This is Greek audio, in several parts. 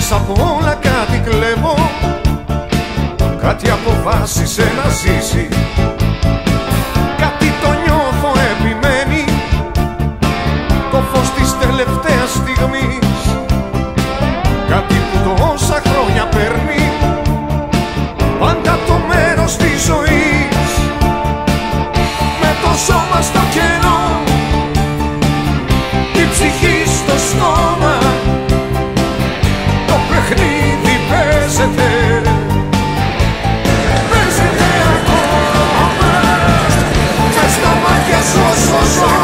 Μέσα από όλα κάτι κλέβω, κάτι αποφάσισε να ζήσει. Κάτι το νιώθω επιμένει, το φως της τελευταίας στιγμής. Κάτι που τόσα χρόνια παίρνει πάντα το μέρος της ζωής. Με το σώμα στο κενό, η ψυχή στο στόμα, το παιχνίδι παίζεται. Παίζεται ακόμα μες στα μάτια σου όσο ζω.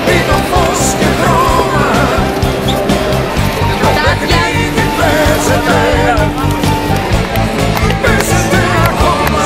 Πίνω φως και χρώμα, το παιχνίδι παίζεται. Παίζεται ακόμα.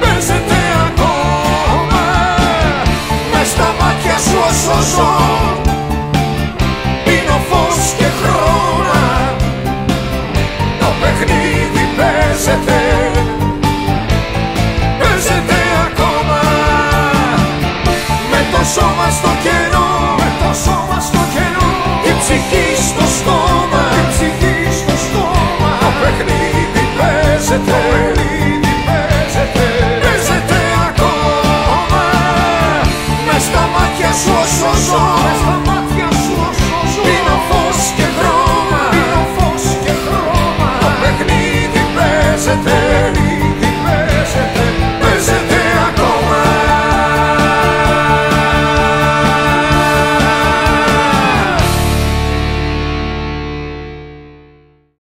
Παίζεται ακόμα μες στα μάτια σου όσο ζω.